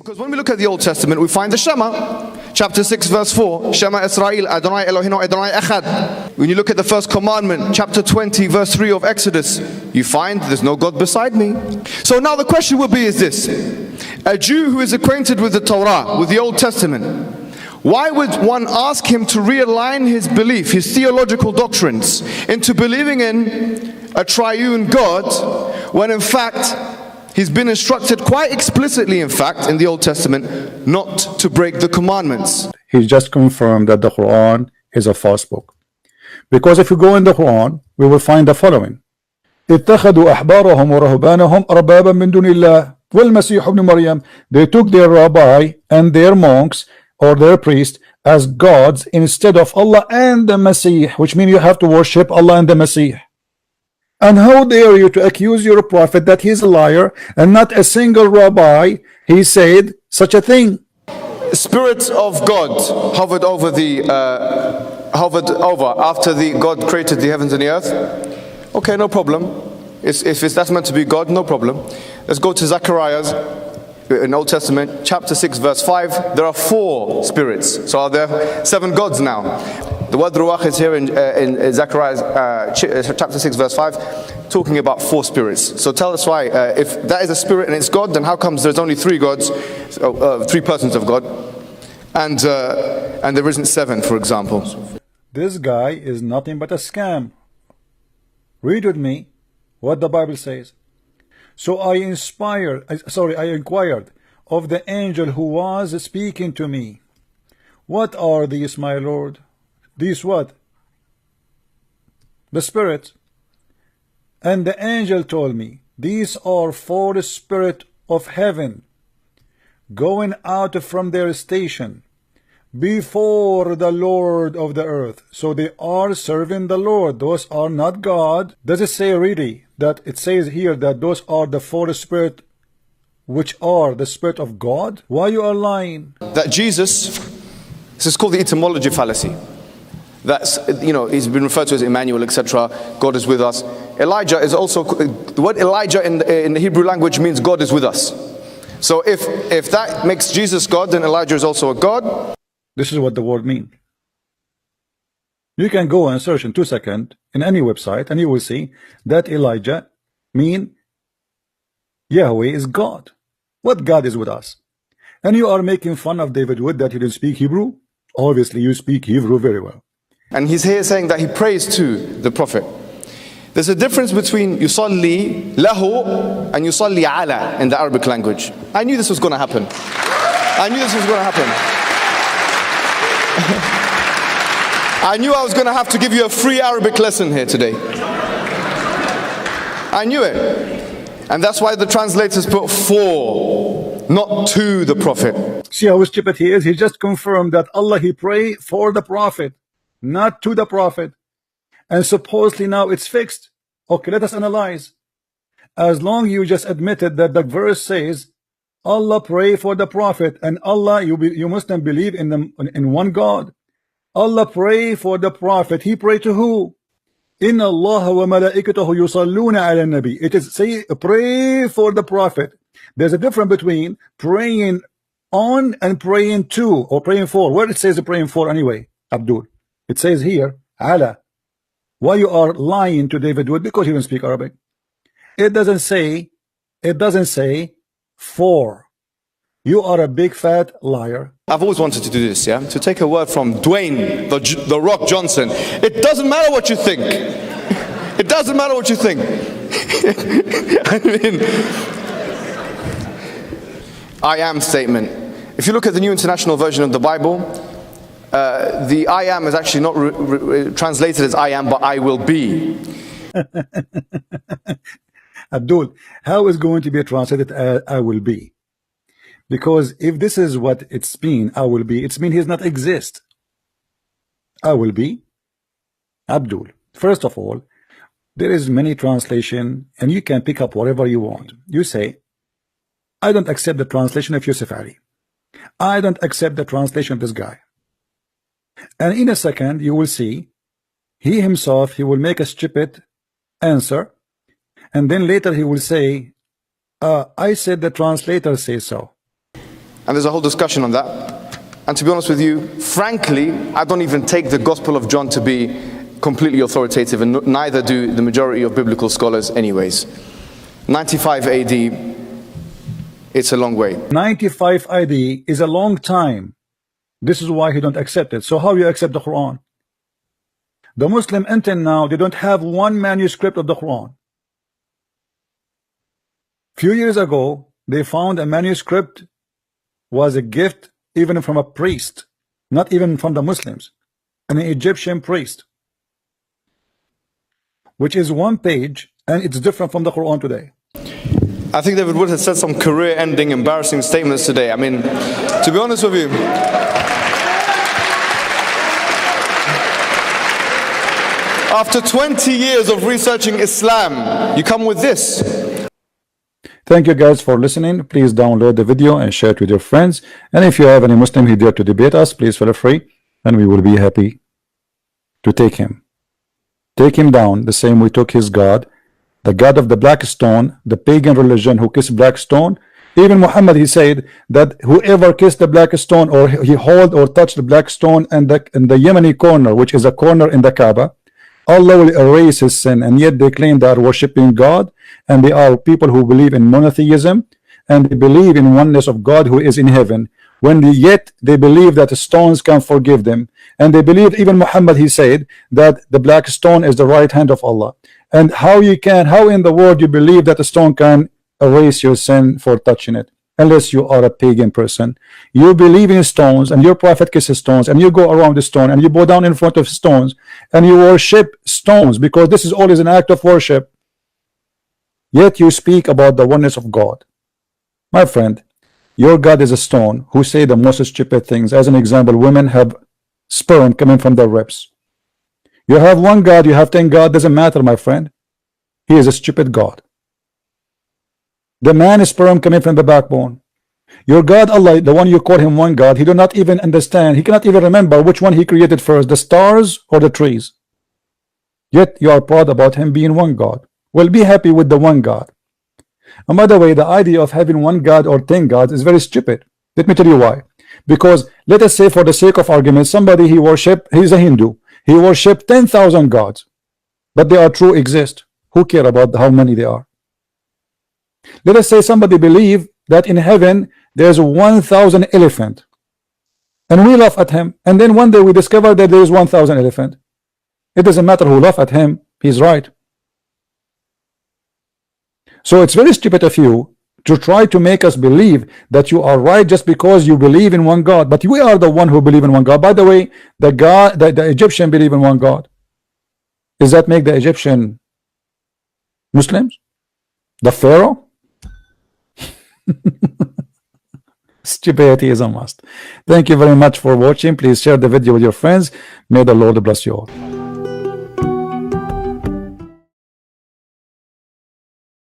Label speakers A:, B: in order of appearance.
A: Because when we look at the Old Testament, we find the Shema, chapter 6, verse 4, Shema Israel, Adonai Eloheinu, Adonai Echad. When you look at the first commandment, chapter 20, verse 3 of Exodus, you find there's no God beside me. So now the question would be is this: a Jew who is acquainted with the Torah, with the Old Testament, why would one ask him to realign his belief, his theological doctrines, into believing in a triune God, when in fact he's been instructed quite explicitly, in fact, in the Old Testament, not to break the commandments?
B: He just confirmed that the Quran is a false book. Because if you go in the Quran, we will find the following: اتخذوا أحبارهم ورهبانهم أربابا من دون الله والمسيح ابن مريم. They took their rabbi and their monks or their priest as gods instead of Allah and the Messiah, which means you have to worship Allah and the Messiah. And how dare you to accuse your prophet that he's a liar, and not a single rabbi he said such a thing.
A: Spirit of God hovered over after the God created the heavens and the earth. Okay, no problem. If that's meant to be God, no problem. Let's go to Zechariah's in Old Testament, chapter 6, verse 5. There are 4 spirits. So are there 7 gods now? The word ruach is here in Zechariah chapter 6, verse 5, talking about 4 spirits. So tell us why, if that is a spirit and it's God, then how comes there's only 3 gods, 3 persons of God, and there isn't 7, for example?
B: This guy is nothing but a scam. Read with me what the Bible says. So I inquired of the angel who was speaking to me, what are these, my Lord? These what? The spirits. And the angel told me, these are 4 spirits of heaven going out from their station before the Lord of the earth. So they are serving the Lord. Those are not God. Does it say really that it says here that those are the 4 spirits which are the spirit of God? Why you are lying?
A: That Jesus, this is called the etymology fallacy. That's, you know, he's been referred to as Emmanuel, etc. God is with us. Elijah is also, the word Elijah in the Hebrew language means God is with us. So if that makes Jesus God, then Elijah is also a God.
B: This is what the word means. You can go and search in 2 seconds in any website and you will see that Elijah mean Yahweh is God. What God is with us? And you are making fun of David Wood that he didn't speak Hebrew. Obviously you speak Hebrew very well.
A: And he's here saying that he prays to the Prophet. There's a difference between yusalli lahu and yusalli ala in the Arabic language. I knew this was going to happen. I knew this was going to happen. I knew I was going to have to give you a free Arabic lesson here today. I knew it. And that's why the translators put 4, not to the Prophet.
B: See how stupid he is? He just confirmed that Allah, he pray for the Prophet, not to the Prophet. And supposedly now it's fixed. Okay, let us analyze. As long as you just admitted that the verse says Allah pray for the Prophet, and Allah, you Muslim believe in one God. Allah pray for the Prophet. He pray to who? Inna Allah wa malaikatahu yusalluna ala nabi. It is say pray for the Prophet. There's a difference between praying on and praying to, or praying for. Where it says praying for anyway, Abdul? It says here ala. Why you are lying to David Wood? Because he don't speak Arabic. It doesn't say for. You are a big fat liar.
A: I've always wanted to do this, yeah? To take a word from Dwayne, the Rock Johnson. It doesn't matter what you think. It doesn't matter what you think. I mean, I am statement. If you look at the New International Version of the Bible, the I am is actually not translated as I am, but I will be.
B: Abdul, how is going to be translated as I will be? Because if this is what it's mean, I will be, it's mean he's not exist. I will be. Abdul, first of all, there is many translation and you can pick up whatever you want. You say, I don't accept the translation of Yusuf Ali. I don't accept the translation of this guy. And in a second you will see he himself, he will make a stupid answer, and then later he will say I said the translator says so.
A: And there's a whole discussion on that. And to be honest with you, frankly, I don't even take the Gospel of John to be completely authoritative, and neither do the majority of biblical scholars anyways. 95 AD, it's a long way.
B: 95 AD is a long time. This is why he don't accept it. So how you accept the Quran? The Muslim until now, they don't have one manuscript of the Quran. Few years ago, they found a manuscript was a gift even from a priest, not even from the Muslims, an Egyptian priest, which is one page, and it's different from the Quran today.
A: I think David Wood has said some career-ending, embarrassing statements today. I mean, to be honest with you, after 20 years of researching Islam, you come with this.
B: Thank you guys for listening. Please download the video and share it with your friends. And if you have any Muslim who dare to debate us, please feel free, and we will be happy to take him. Take him down the same we took his God, the God of the black stone, the pagan religion who kissed black stone. Even Muhammad, he said that whoever kissed the black stone, or he hold or touched the black stone in the Yemeni corner, which is a corner in the Kaaba, Allah will erase his sin. And yet they claim they are worshiping God, and they are people who believe in monotheism, and they believe in oneness of God who is in heaven, yet they believe that the stones can forgive them. And they believe, even Muhammad, he said that the black stone is the right hand of Allah. And how in the world you believe that a stone can erase your sin for touching it, unless you are a pagan person? You believe in stones, and your prophet kisses stones, and you go around the stone, and you bow down in front of stones, and you worship stones, because this is always an act of worship. Yet you speak about the oneness of God. My friend, your God is a stone who say the most stupid things. As an example, women have sperm coming from their ribs. You have one God, you have 10 God, doesn't matter, my friend. He is a stupid God. The man is sperm coming from the backbone. Your God, Allah, the one you call him one God, he do not even understand, he cannot even remember which one he created first, the stars or the trees. Yet you are proud about him being one God. Well, be happy with the one God. And by the way, the idea of having one God or 10 gods is very stupid. Let me tell you why. Because let us say, for the sake of argument, somebody he's a Hindu, he worship 10,000 gods, but they are true, exist. Who care about how many they are? Let us say somebody believe that in heaven there's 1,000 elephant, and we laugh at him, and then one day we discover that there is 1,000 elephant. It doesn't matter who laugh at him, he's right. So it's very stupid of you to try to make us believe that you are right just because you believe in one God. But we are the one who believe in one God. By the way, the Egyptian believe in one God. Does that make the Egyptian Muslims? The Pharaoh? Stupidity is a must. Thank you very much for watching. Please share the video with your friends. May the Lord bless you all.